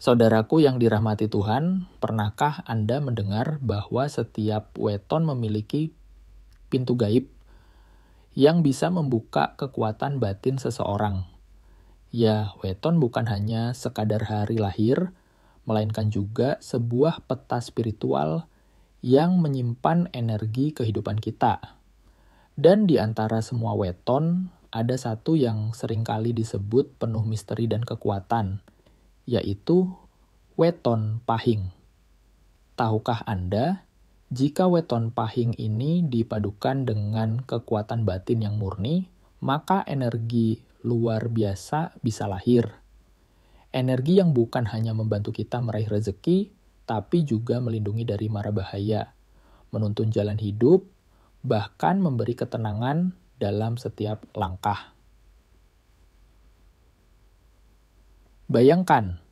Saudaraku yang dirahmati Tuhan, pernahkah Anda mendengar bahwa setiap weton memiliki pintu gaib yang bisa membuka kekuatan batin seseorang? Ya, weton bukan hanya sekadar hari lahir, melainkan juga sebuah peta spiritual yang menyimpan energi kehidupan kita. Dan di antara semua weton, ada satu yang seringkali disebut penuh misteri dan kekuatan, yaitu weton pahing. Tahukah Anda, jika weton pahing ini dipadukan dengan kekuatan batin yang murni, maka energi luar biasa bisa lahir. Energi yang bukan hanya membantu kita meraih rezeki, tapi juga melindungi dari mara bahaya, menuntun jalan hidup, bahkan memberi ketenangan dalam setiap langkah. Bayangkan,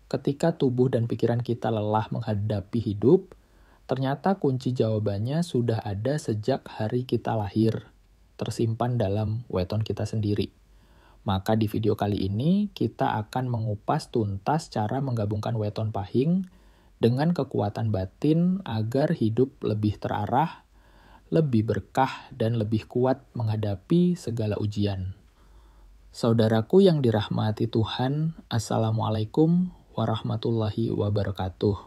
ketika tubuh dan pikiran kita lelah menghadapi hidup, ternyata kunci jawabannya sudah ada sejak hari kita lahir, tersimpan dalam weton kita sendiri. Maka di video kali ini, kita akan mengupas tuntas cara menggabungkan weton pahing dengan kekuatan batin agar hidup lebih terarah, lebih berkah, dan lebih kuat menghadapi segala ujian. Saudaraku yang dirahmati Tuhan, Assalamualaikum warahmatullahi wabarakatuh.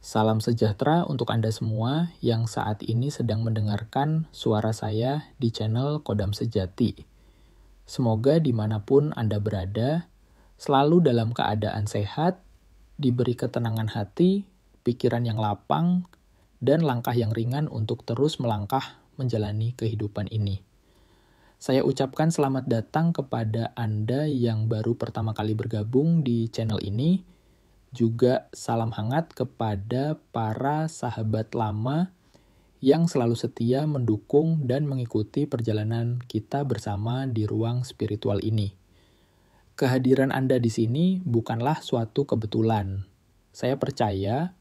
Salam sejahtera untuk Anda semua yang saat ini sedang mendengarkan suara saya di channel Kodam Sejati. Semoga dimanapun Anda berada, selalu dalam keadaan sehat, diberi ketenangan hati, pikiran yang lapang, dan langkah yang ringan untuk terus melangkah menjalani kehidupan ini. Saya ucapkan selamat datang kepada Anda yang baru pertama kali bergabung di channel ini. Juga salam hangat kepada para sahabat lama yang selalu setia mendukung dan mengikuti perjalanan kita bersama di ruang spiritual ini. Kehadiran Anda di sini bukanlah suatu kebetulan. Saya percaya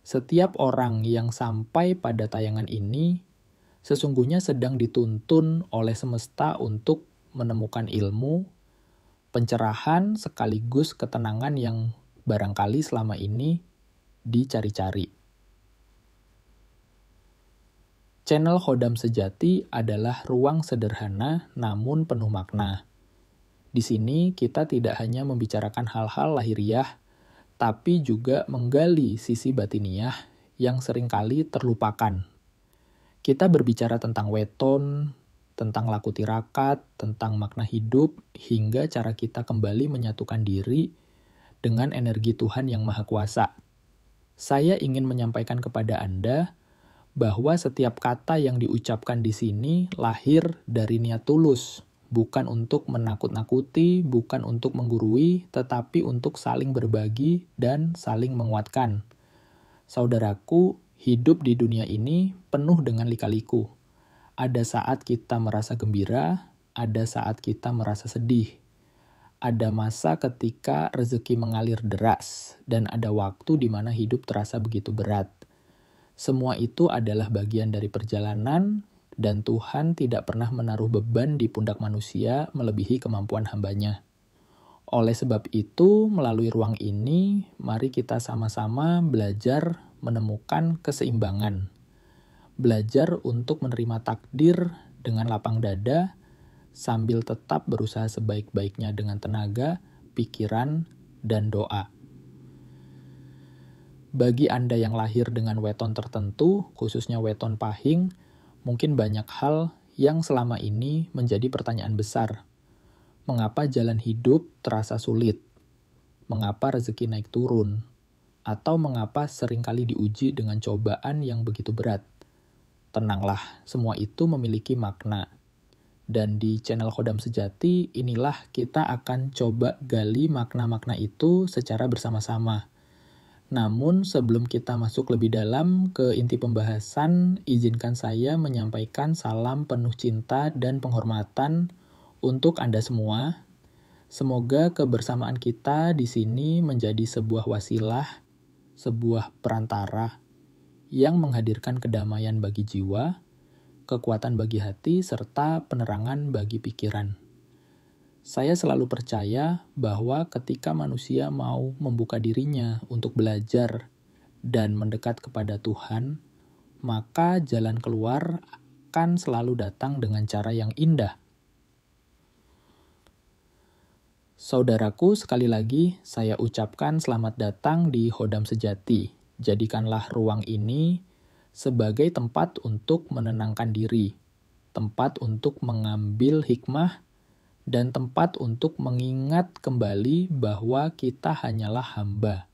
setiap orang yang sampai pada tayangan ini sesungguhnya sedang dituntun oleh semesta untuk menemukan ilmu, pencerahan sekaligus ketenangan yang barangkali selama ini dicari-cari. Channel Kodam Sejati adalah ruang sederhana namun penuh makna. Di sini kita tidak hanya membicarakan hal-hal lahiriah, tapi juga menggali sisi batiniah yang seringkali terlupakan. Kita berbicara tentang weton, tentang laku tirakat, tentang makna hidup, hingga cara kita kembali menyatukan diri dengan energi Tuhan yang Maha Kuasa. Saya ingin menyampaikan kepada Anda bahwa setiap kata yang diucapkan di sini lahir dari niat tulus, bukan untuk menakut-nakuti, bukan untuk menggurui, tetapi untuk saling berbagi dan saling menguatkan. Saudaraku, hidup di dunia ini penuh dengan lika-liku. Ada saat kita merasa gembira, ada saat kita merasa sedih. Ada masa ketika rezeki mengalir deras, dan ada waktu di mana hidup terasa begitu berat. Semua itu adalah bagian dari perjalanan, dan Tuhan tidak pernah menaruh beban di pundak manusia melebihi kemampuan hambanya. Oleh sebab itu, melalui ruang ini, mari kita sama-sama belajar menemukan keseimbangan. Belajar untuk menerima takdir dengan lapang dada, sambil tetap berusaha sebaik-baiknya dengan tenaga, pikiran, dan doa. Bagi Anda yang lahir dengan weton tertentu, khususnya weton pahing, mungkin banyak hal yang selama ini menjadi pertanyaan besar. Mengapa jalan hidup terasa sulit? Mengapa rezeki naik turun? Atau mengapa seringkali diuji dengan cobaan yang begitu berat? Tenanglah, semua itu memiliki makna. Dan di channel Kodam Sejati, inilah kita akan coba gali makna-makna itu secara bersama-sama. Namun sebelum kita masuk lebih dalam ke inti pembahasan, izinkan saya menyampaikan salam penuh cinta dan penghormatan untuk Anda semua. Semoga kebersamaan kita di sini menjadi sebuah wasilah, sebuah perantara yang menghadirkan kedamaian bagi jiwa, kekuatan bagi hati, serta penerangan bagi pikiran. Saya selalu percaya bahwa ketika manusia mau membuka dirinya untuk belajar dan mendekat kepada Tuhan, maka jalan keluar akan selalu datang dengan cara yang indah. Saudaraku, sekali lagi saya ucapkan selamat datang di Khodam Sejati. Jadikanlah ruang ini sebagai tempat untuk menenangkan diri, tempat untuk mengambil hikmah, dan tempat untuk mengingat kembali bahwa kita hanyalah hamba.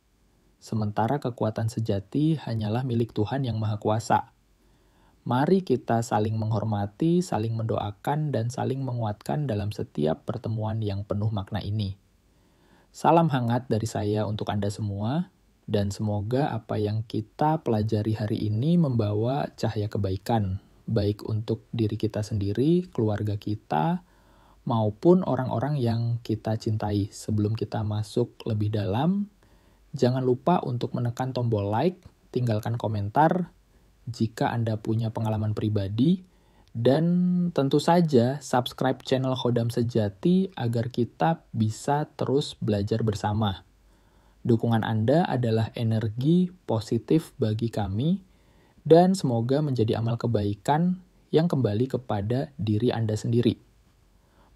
Sementara kekuatan sejati hanyalah milik Tuhan yang Maha Kuasa. Mari kita saling menghormati, saling mendoakan, dan saling menguatkan dalam setiap pertemuan yang penuh makna ini. Salam hangat dari saya untuk Anda semua, dan semoga apa yang kita pelajari hari ini membawa cahaya kebaikan, baik untuk diri kita sendiri, keluarga kita, maupun orang-orang yang kita cintai. Sebelum kita masuk lebih dalam, jangan lupa untuk menekan tombol like, tinggalkan komentar jika Anda punya pengalaman pribadi, dan tentu saja subscribe channel Khodam Sejati agar kita bisa terus belajar bersama. Dukungan Anda adalah energi positif bagi kami, dan semoga menjadi amal kebaikan yang kembali kepada diri Anda sendiri.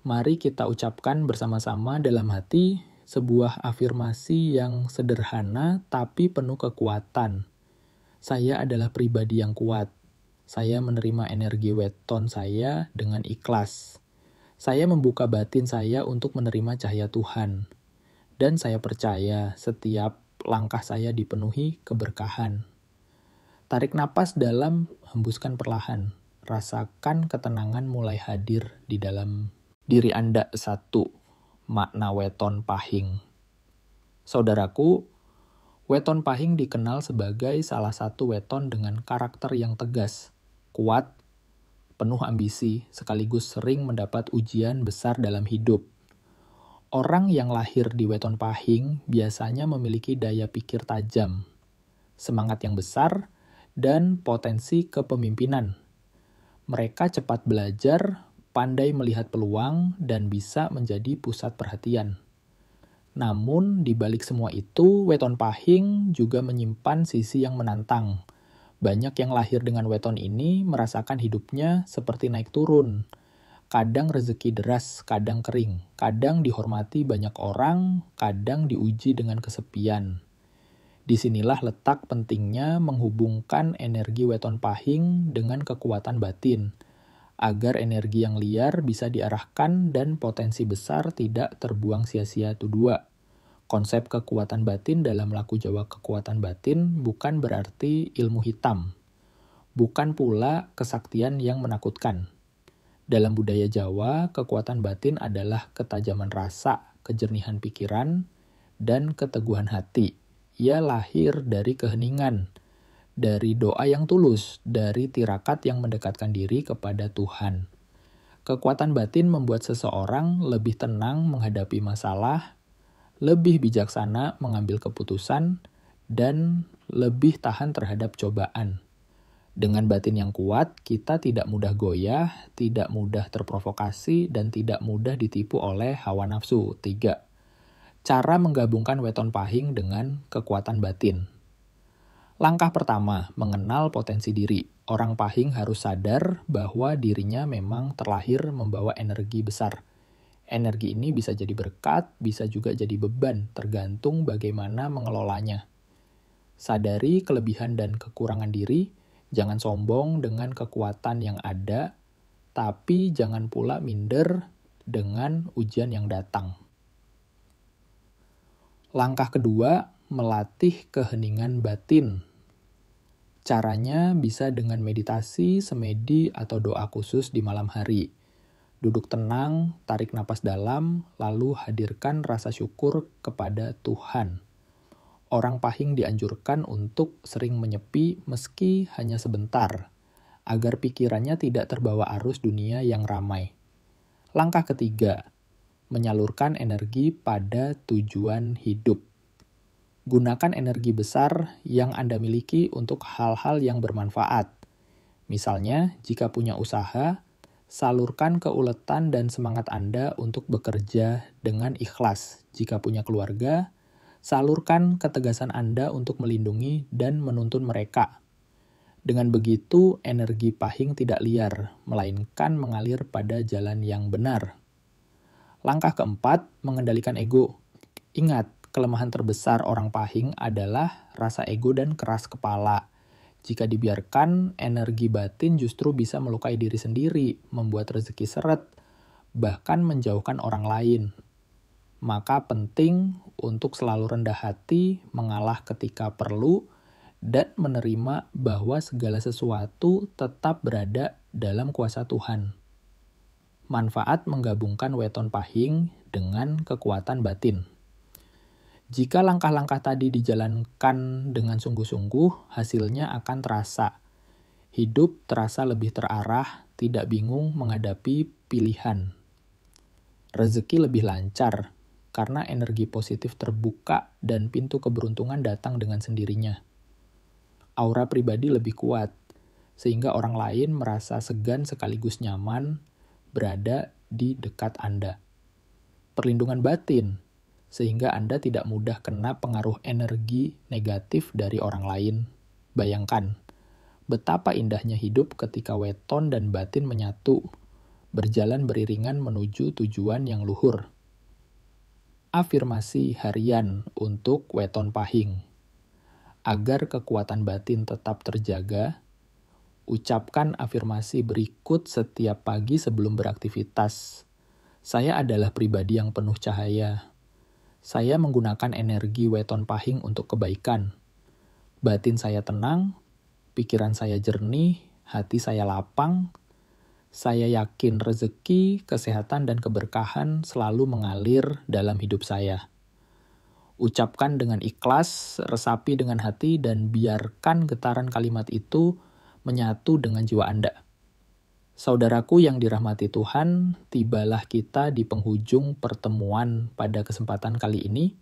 Mari kita ucapkan bersama-sama dalam hati sebuah afirmasi yang sederhana tapi penuh kekuatan. Saya adalah pribadi yang kuat. Saya menerima energi weton saya dengan ikhlas. Saya membuka batin saya untuk menerima cahaya Tuhan. Dan saya percaya setiap langkah saya dipenuhi keberkahan. Tarik napas dalam, hembuskan perlahan. Rasakan ketenangan mulai hadir di dalam diri Anda. 1. Makna weton pahing. Saudaraku, weton pahing dikenal sebagai salah satu weton dengan karakter yang tegas, kuat, penuh ambisi, sekaligus sering mendapat ujian besar dalam hidup. Orang yang lahir di weton pahing biasanya memiliki daya pikir tajam, semangat yang besar, dan potensi kepemimpinan. Mereka cepat belajar, pandai melihat peluang, dan bisa menjadi pusat perhatian. Namun, di balik semua itu, weton pahing juga menyimpan sisi yang menantang. Banyak yang lahir dengan weton ini merasakan hidupnya seperti naik turun. Kadang rezeki deras, kadang kering. Kadang dihormati banyak orang, kadang diuji dengan kesepian. Disinilah letak pentingnya menghubungkan energi weton pahing dengan kekuatan batin, agar energi yang liar bisa diarahkan dan potensi besar tidak terbuang sia-sia. 2. Konsep kekuatan batin dalam laku Jawa kekuatan batin bukan berarti ilmu hitam. Bukan pula kesaktian yang menakutkan. Dalam budaya Jawa, kekuatan batin adalah ketajaman rasa, kejernihan pikiran, dan keteguhan hati. Ia lahir dari keheningan, dari doa yang tulus, dari tirakat yang mendekatkan diri kepada Tuhan. Kekuatan batin membuat seseorang lebih tenang menghadapi masalah, lebih bijaksana mengambil keputusan, dan lebih tahan terhadap cobaan. Dengan batin yang kuat, kita tidak mudah goyah, tidak mudah terprovokasi, dan tidak mudah ditipu oleh hawa nafsu. 3. Cara menggabungkan weton pahing dengan kekuatan batin. Langkah pertama, mengenal potensi diri. Orang pahing harus sadar bahwa dirinya memang terlahir membawa energi besar. Energi ini bisa jadi berkat, bisa juga jadi beban, tergantung bagaimana mengelolanya. Sadari kelebihan dan kekurangan diri, jangan sombong dengan kekuatan yang ada, tapi jangan pula minder dengan ujian yang datang. Langkah kedua, melatih keheningan batin. Caranya bisa dengan meditasi, semedi, atau doa khusus di malam hari. Duduk tenang, tarik napas dalam, lalu hadirkan rasa syukur kepada Tuhan. Orang pahing dianjurkan untuk sering menyepi meski hanya sebentar, agar pikirannya tidak terbawa arus dunia yang ramai. Langkah ketiga, menyalurkan energi pada tujuan hidup. Gunakan energi besar yang Anda miliki untuk hal-hal yang bermanfaat. Misalnya, jika punya usaha, Salurkan keuletan dan semangat Anda untuk bekerja dengan ikhlas. Jika punya keluarga, salurkan ketegasan Anda untuk melindungi dan menuntun mereka. Dengan begitu, energi pahing tidak liar, melainkan mengalir pada jalan yang benar. Langkah keempat, mengendalikan ego. Ingat, kelemahan terbesar orang pahing adalah rasa ego dan keras kepala. Jika dibiarkan, energi batin justru bisa melukai diri sendiri, membuat rezeki seret, bahkan menjauhkan orang lain. Maka penting untuk selalu rendah hati, mengalah ketika perlu, dan menerima bahwa segala sesuatu tetap berada dalam kuasa Tuhan. Manfaat menggabungkan weton pahing dengan kekuatan batin. Jika langkah-langkah tadi dijalankan dengan sungguh-sungguh, hasilnya akan terasa. Hidup terasa lebih terarah, tidak bingung menghadapi pilihan. Rezeki lebih lancar, karena energi positif terbuka dan pintu keberuntungan datang dengan sendirinya. Aura pribadi lebih kuat, sehingga orang lain merasa segan sekaligus nyaman berada di dekat Anda. Perlindungan batin, sehingga Anda tidak mudah kena pengaruh energi negatif dari orang lain. Bayangkan, betapa indahnya hidup ketika weton dan batin menyatu, berjalan beriringan menuju tujuan yang luhur. Afirmasi harian untuk weton pahing. Agar kekuatan batin tetap terjaga, ucapkan afirmasi berikut setiap pagi sebelum beraktivitas. Saya adalah pribadi yang penuh cahaya. Saya menggunakan energi weton pahing untuk kebaikan. Batin saya tenang, pikiran saya jernih, hati saya lapang. Saya yakin rezeki, kesehatan, dan keberkahan selalu mengalir dalam hidup saya. Ucapkan dengan ikhlas, resapi dengan hati, dan biarkan getaran kalimat itu menyatu dengan jiwa Anda. Saudaraku yang dirahmati Tuhan, tibalah kita di penghujung pertemuan pada kesempatan kali ini.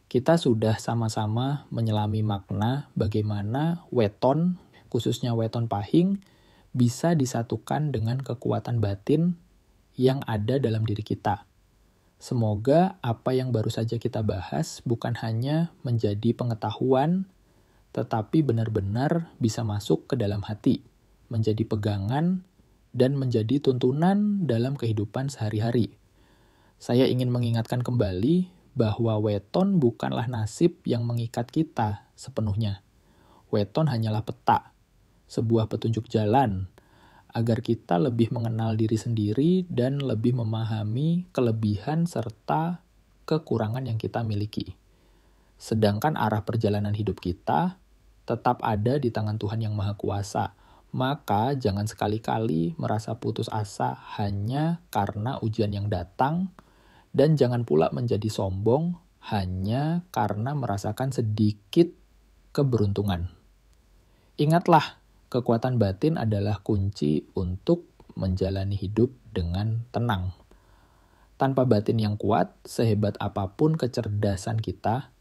Kita sudah sama-sama menyelami makna bagaimana weton, khususnya weton pahing, bisa disatukan dengan kekuatan batin yang ada dalam diri kita. Semoga apa yang baru saja kita bahas bukan hanya menjadi pengetahuan, tetapi benar-benar bisa masuk ke dalam hati, menjadi pegangan, dan menjadi tuntunan dalam kehidupan sehari-hari. Saya ingin mengingatkan kembali bahwa weton bukanlah nasib yang mengikat kita sepenuhnya. Weton hanyalah peta, sebuah petunjuk jalan, agar kita lebih mengenal diri sendiri dan lebih memahami kelebihan serta kekurangan yang kita miliki. Sedangkan arah perjalanan hidup kita tetap ada di tangan Tuhan yang Maha Kuasa. Maka jangan sekali-kali merasa putus asa hanya karena ujian yang datang, dan jangan pula menjadi sombong hanya karena merasakan sedikit keberuntungan. Ingatlah, kekuatan batin adalah kunci untuk menjalani hidup dengan tenang. Tanpa batin yang kuat, sehebat apapun kecerdasan kita,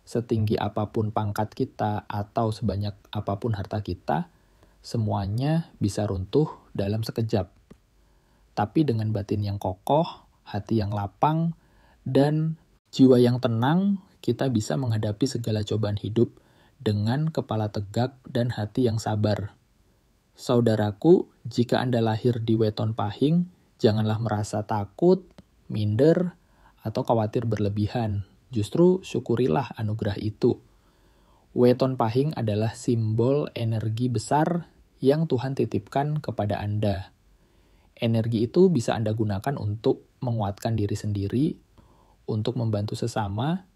setinggi apapun pangkat kita, atau sebanyak apapun harta kita, semuanya bisa runtuh dalam sekejap. Tapi dengan batin yang kokoh, hati yang lapang, dan jiwa yang tenang, kita bisa menghadapi segala cobaan hidup dengan kepala tegak dan hati yang sabar. Saudaraku, jika Anda lahir di weton pahing, janganlah merasa takut, minder, atau khawatir berlebihan. Justru syukurilah anugerah itu. Weton pahing adalah simbol energi besar yang Tuhan titipkan kepada Anda. Energi itu bisa Anda gunakan untuk menguatkan diri sendiri, untuk membantu sesama,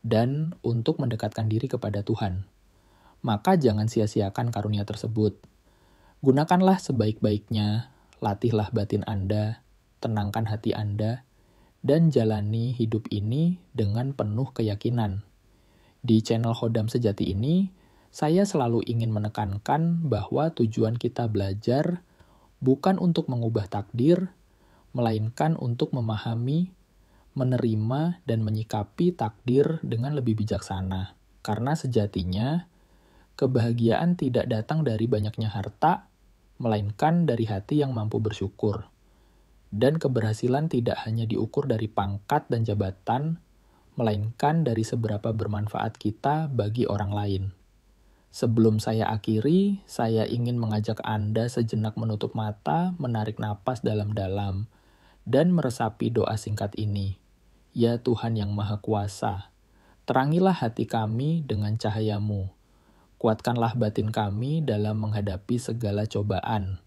dan untuk mendekatkan diri kepada Tuhan. Maka jangan sia-siakan karunia tersebut. Gunakanlah sebaik-baiknya, latihlah batin Anda, tenangkan hati Anda, dan jalani hidup ini dengan penuh keyakinan. Di channel Khodam Sejati ini, saya selalu ingin menekankan bahwa tujuan kita belajar bukan untuk mengubah takdir, melainkan untuk memahami, menerima, dan menyikapi takdir dengan lebih bijaksana. Karena sejatinya, kebahagiaan tidak datang dari banyaknya harta, melainkan dari hati yang mampu bersyukur. Dan keberhasilan tidak hanya diukur dari pangkat dan jabatan, melainkan dari seberapa bermanfaat kita bagi orang lain. Sebelum saya akhiri, saya ingin mengajak Anda sejenak menutup mata, menarik napas dalam-dalam, dan meresapi doa singkat ini. Ya Tuhan yang Maha Kuasa, terangilah hati kami dengan cahayamu. Kuatkanlah batin kami dalam menghadapi segala cobaan.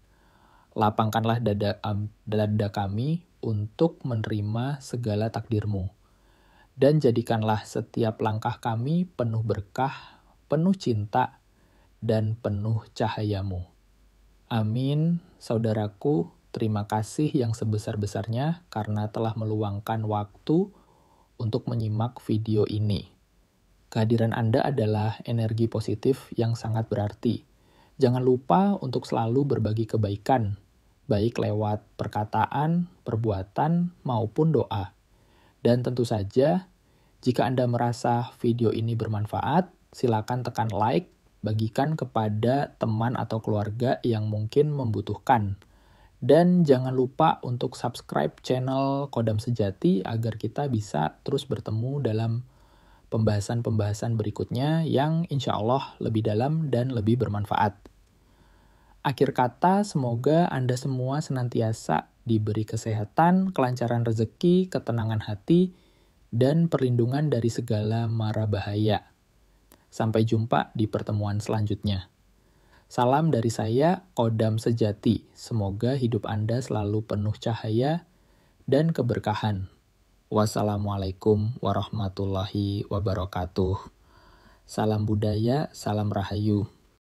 Lapangkanlah dada kami untuk menerima segala takdir-Mu. Dan jadikanlah setiap langkah kami penuh berkah, penuh cinta, dan penuh cahaya-Mu. Amin. Saudaraku, terima kasih yang sebesar-besarnya karena telah meluangkan waktu untuk menyimak video ini. Kehadiran Anda adalah energi positif yang sangat berarti. Jangan lupa untuk selalu berbagi kebaikan, baik lewat perkataan, perbuatan, maupun doa. Dan tentu saja, jika Anda merasa video ini bermanfaat, silakan tekan like, bagikan kepada teman atau keluarga yang mungkin membutuhkan. Dan jangan lupa untuk subscribe channel Kodam Sejati agar kita bisa terus bertemu dalam pembahasan-pembahasan berikutnya yang insya Allah lebih dalam dan lebih bermanfaat. Akhir kata, semoga Anda semua senantiasa diberi kesehatan, kelancaran rezeki, ketenangan hati, dan perlindungan dari segala mara bahaya. Sampai jumpa di pertemuan selanjutnya. Salam dari saya, Kodam Sejati. Semoga hidup Anda selalu penuh cahaya dan keberkahan. Wassalamualaikum warahmatullahi wabarakatuh. Salam budaya, salam rahayu.